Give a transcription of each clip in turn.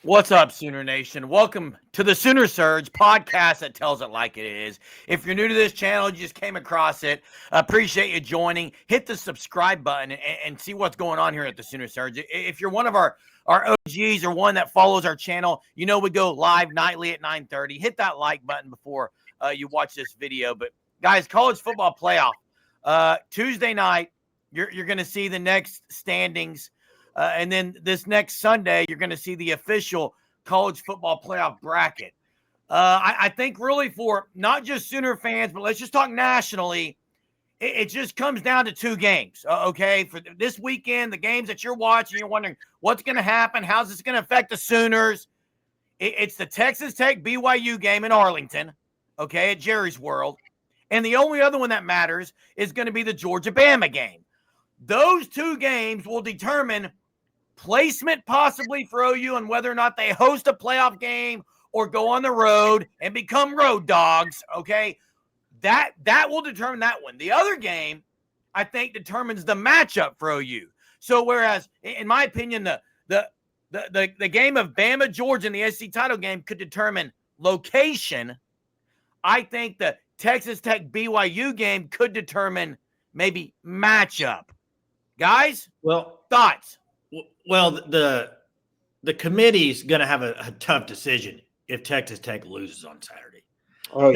What's up, Sooner Nation? Welcome to the Sooner Surge podcast that tells it like it is. If you're new to this channel, you just came across it, appreciate you joining. Hit the subscribe button and see what's going on here at the Sooner Surge. If you're one of our OGs or one that follows our channel, you know we go live nightly at 9:30. Hit that like button before you watch this video. But guys, college football playoff. Tuesday night, you're going to see the next standings. And then this next Sunday, you're going to see the official college football playoff bracket. I think really for not just Sooner fans, but let's just talk nationally, it just comes down to two games, okay? For this weekend, the games that you're watching, you're wondering what's going to happen, how's this going to affect the Sooners. It's the Texas Tech BYU game in Arlington, okay, at Jerry's World. And the only other one that matters is going to be the Georgia-Bama game. Those two games will determine placement possibly for OU and whether or not they host a playoff game or go on the road and become road dogs, okay? That will determine that one. The other game, I think, determines the matchup for OU. So whereas, in my opinion, the game of Bama, Georgia, and the SEC title game could determine location, I think the Texas Tech BYU game could determine maybe matchup. Guys, thoughts? Well, the committee's going to have a tough decision if Texas Tech loses on Saturday. Oh,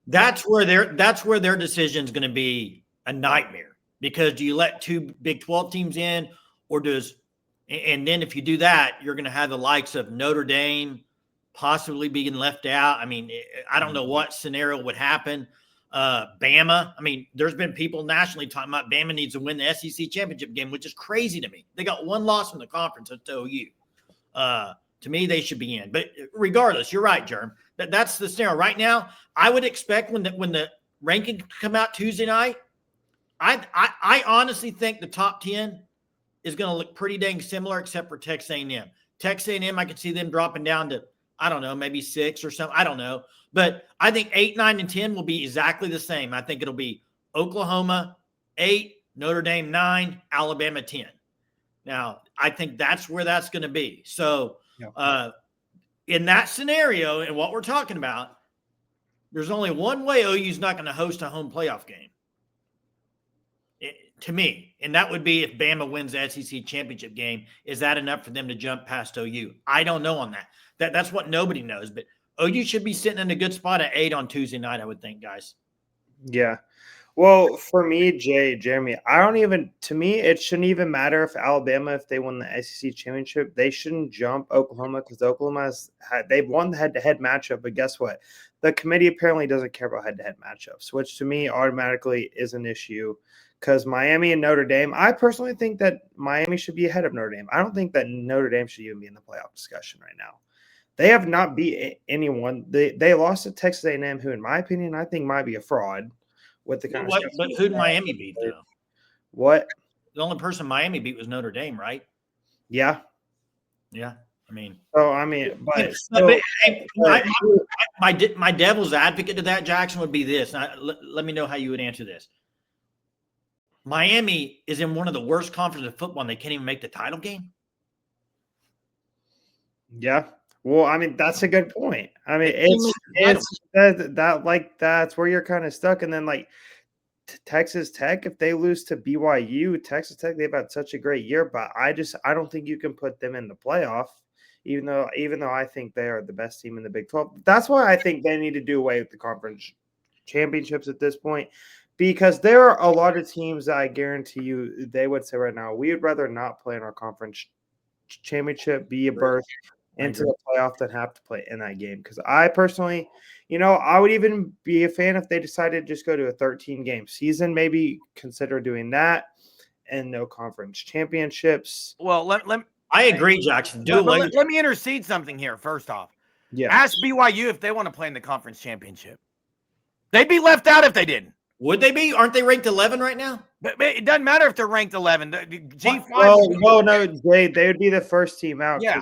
that's where their decision is going to be a nightmare, because do you let two Big 12 teams in, or and then if you do that, you're going to have the likes of Notre Dame possibly being left out. I mean, I don't know what scenario would happen. Bama. I mean, there's been people nationally talking about Bama needs to win the SEC championship game, which is crazy to me. They got one loss from the conference. That's to OU. To me, they should be in. But regardless, you're right, Germ. That's the scenario right now. I would expect when the ranking come out Tuesday night, I honestly think the top 10 is going to look pretty dang similar, except for Texas A&M. Texas A&M, I could see them dropping down to, I don't know, maybe 6 or something. I don't know. But I think 8, 9, and 10 will be exactly the same. I think it'll be Oklahoma 8, Notre Dame 9, Alabama 10. Now, I think that's where that's going to be. So in that scenario and what we're talking about, there's only one way OU's not going to host a home playoff game, to me, and that would be if Bama wins the SEC championship game. Is that enough for them to jump past OU? I don't know on that. That's what nobody knows, but OU should be sitting in a good spot at 8 on Tuesday night, I would think, guys. Yeah. Well, for me, Jeremy, to me, it shouldn't even matter if Alabama, if they win the SEC championship, they shouldn't jump Oklahoma, because they've won the head-to-head matchup. But guess what? The committee apparently doesn't care about head-to-head matchups, which to me automatically is an issue, because Miami and Notre Dame, I personally think that Miami should be ahead of Notre Dame. I don't think that Notre Dame should even be in the playoff discussion right now. They have not beat anyone. They lost to Texas A&M, who, in my opinion, I think might be a fraud. With the kind of but who did Miami beat, though? What? The only person Miami beat was Notre Dame, right? Yeah. Yeah. I mean, my devil's advocate to that, Jackson, would be this. Now, let me know how you would answer this. Miami is in one of the worst conferences of football, and they can't even make the title game. Yeah. Well, I mean, that's a good point. I mean, that's where you're kind of stuck. And then Texas Tech, if they lose to BYU, Texas Tech, they've had such a great year, but I don't think you can put them in the playoff, even though I think they are the best team in the Big 12. That's why I think they need to do away with the conference championships at this point, because there are a lot of teams that I guarantee you they would say right now, we would rather not play in our conference championship, be a berth into the playoff than have to play in that game. Because I personally, I would even be a fan if they decided to just go to a 13-game season, maybe consider doing that, and no conference championships. Well, I agree, Jackson. Let me intercede something here. First off, ask BYU if they want to play in the conference championship. They'd be left out if they didn't. Would they be? Aren't they ranked 11 right now? But it doesn't matter if they're ranked 11. G5. No, they would be the first team out. Yeah.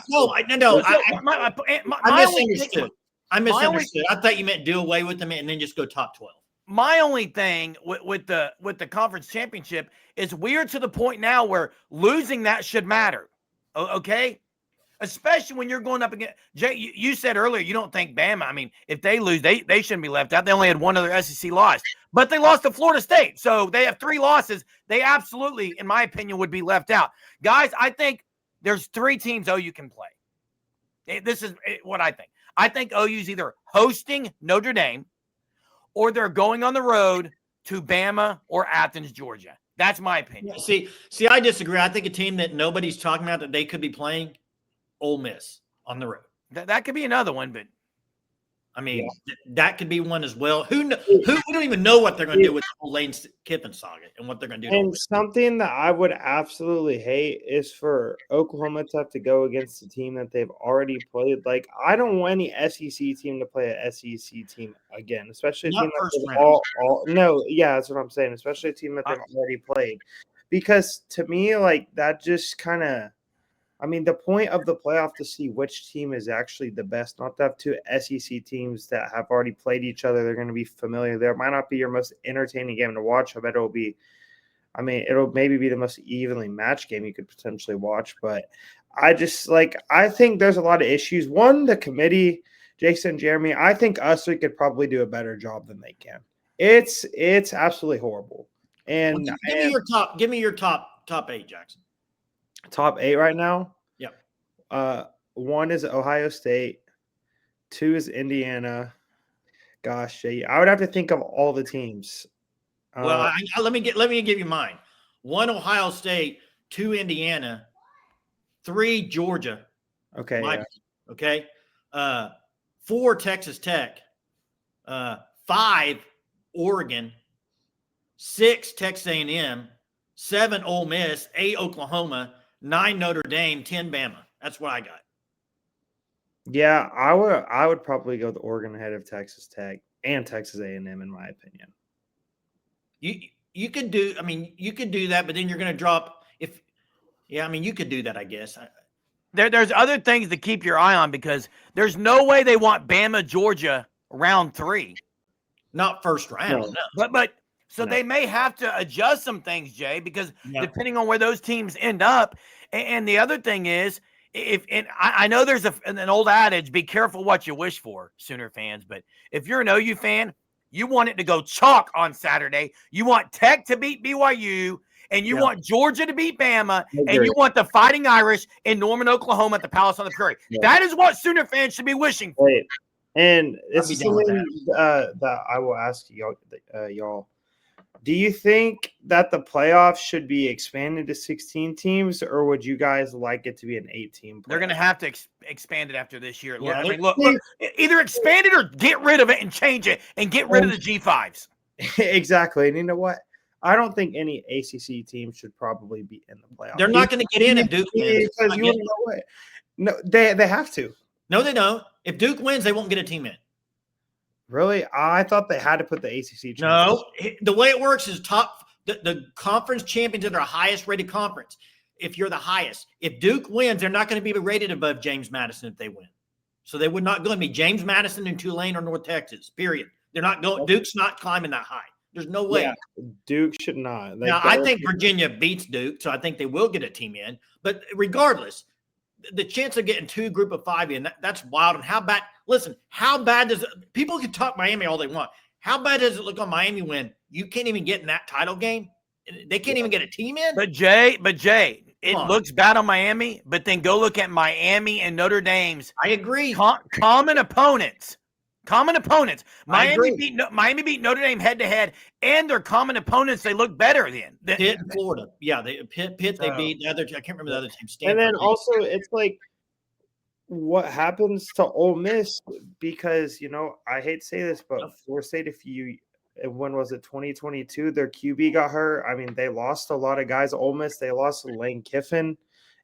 I misunderstood. I thought you meant do away with them and then just go top 12. My only thing with the conference championship is we're to the point now where losing that should matter. Okay? especially when you're going up against Jay. You said earlier you don't think Bama. I mean, if they lose, they shouldn't be left out. They only had one other SEC loss, but they lost to Florida State, so they have 3 losses. They absolutely, in my opinion, would be left out. Guys, I think there's 3 teams OU can play. This is what I think. I think OU's either hosting Notre Dame or they're going on the road to Bama or Athens, Georgia. That's my opinion. See, I disagree. I think a team that nobody's talking about that they could be playing, Ole Miss on the road. That could be another one, but I mean, that could be one as well. Who we don't even know what they're going to do with the whole Lane Kiffin saga and what they're going to do. And something that I would absolutely hate is for Oklahoma to have to go against a team that they've already played. Like, I don't want any SEC team to play an SEC team again, especially a team that's what I'm saying, especially a team that they've already played. Because to me, like, that just kind of – I mean, the point of the playoff to see which team is actually the best, not to have 2 SEC teams that have already played each other. They're going to be familiar. There might not be your most entertaining game to watch. I bet it'll maybe be the most evenly matched game you could potentially watch. But I think there's a lot of issues. One, the committee, Jason, Jeremy, I think we could probably do a better job than they can. It's absolutely horrible. And give me your top 8, Jackson. Top 8 right now? Yep. 1 is Ohio State. 2 is Indiana. Gosh, I would have to think of all the teams. Well, let me give you mine. 1 Ohio State, 2 Indiana, 3 Georgia. Okay. Okay. 4 Texas Tech. 5 Oregon. 6 Texas A&M. 7 Ole Miss. 8 Oklahoma. 9 Notre Dame, 10 Bama. That's what I got. Yeah, I would probably go with Oregon ahead of Texas Tech and Texas A&M in my opinion. You could do that, but then you're going to drop you could do that, I guess. There's other things to keep your eye on because there's no way they want Bama, Georgia round 3. Not first round. No. But they may have to adjust some things, Jay, because depending on where those teams end up. And the other thing is, I know there's an old adage, be careful what you wish for, Sooner fans. But if you're an OU fan, you want it to go chalk on Saturday. You want Tech to beat BYU, and you want Georgia to beat Bama, and you want the Fighting Irish in Norman, Oklahoma at the Palace on the Prairie. Yeah. That is what Sooner fans should be wishing for. Right. And this is something that I will ask y'all. Do you think that the playoffs should be expanded to 16 teams, or would you guys like it to be an 8-team playoff? They're going to have to expand it after this year. Yeah, look, either expand it or get rid of it and change it and get rid of the G5s. Exactly. And you know what? I don't think any ACC team should probably be in the playoffs. They're not going to get in if Duke wins. Because you know what? No, they have to. No, they don't. If Duke wins, they won't get a team in. Really? I thought they had to put the ACC. No, the way it works is the conference champions are their highest rated conference. If you're the highest, if Duke wins, they're not going to be rated above James Madison if they win. So they would not going to be James Madison and Tulane or North Texas. Period. They're not going. Duke's not climbing that high. There's no way. Yeah, Duke should not. Now I think Virginia beats Duke, so I think they will get a team in. But regardless, the chance of getting 2 group of 5 in, that's wild. And how bad – listen, how bad does – people can talk Miami all they want. How bad does it look on Miami when you can't even get in that title game? They can't even get a team in? But Jay, it looks bad on Miami, but then go look at Miami and Notre Dame's – I agree. Common opponents. Miami beat Notre Dame head-to-head, and their common opponents, they look better then. Pitt and Florida. Yeah, Pitt they beat the other – I can't remember the other team. Stanford. And then also it's like what happens to Ole Miss because, I hate to say this, but Florida State, when was it, 2022, their QB got hurt. I mean, they lost a lot of guys. Ole Miss, they lost Lane Kiffin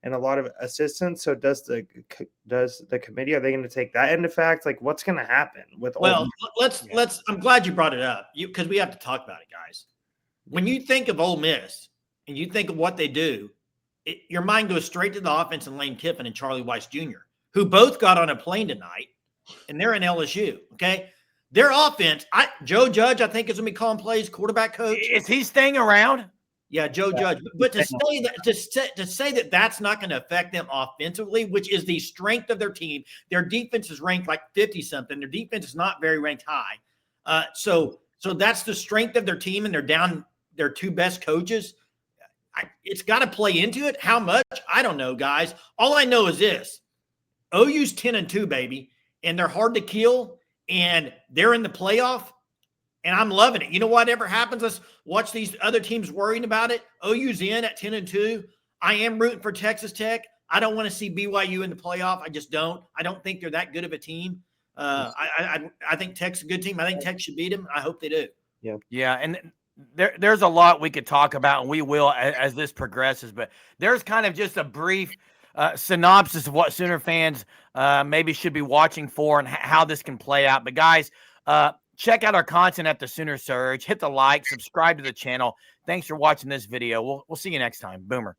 and a lot of assistants. So does the committee, are they going to take that into fact? Like, what's going to happen with Ole Miss? Let's I'm glad you brought it up because we have to talk about it, guys. When you think of Ole Miss and you think of what they do, your mind goes straight to the offense and Lane Kiffin and Charlie Weiss Jr., who both got on a plane tonight, and they're in LSU, okay? Their offense, Joe Judge, I think, is going to be calling plays, quarterback coach. Is he staying around? Yeah, Joe Judge. But to say that that's not going to affect them offensively, which is the strength of their team. Their defense is ranked like 50 something. Their defense is not very ranked high. So that's the strength of their team, and they're down their two best coaches. It's got to play into it. How much? I don't know, guys. All I know is this: OU's 10-2, baby, and they're hard to kill, and they're in the playoff. And I'm loving it. You know, whatever happens, let's watch these other teams worrying about it. OU's in at 10-2. I am rooting for Texas Tech. I don't want to see BYU in the playoff. I just don't. I don't think they're that good of a team. I think Tech's a good team. I think Tech should beat them. I hope they do. Yeah, and there's a lot we could talk about, and we will as this progresses. But there's kind of just a brief synopsis of what Sooner fans maybe should be watching for and how this can play out. But guys, check out our content at the Sooner Surge. Hit the like, subscribe to the channel. Thanks for watching this video. We'll see you next time. Boomer.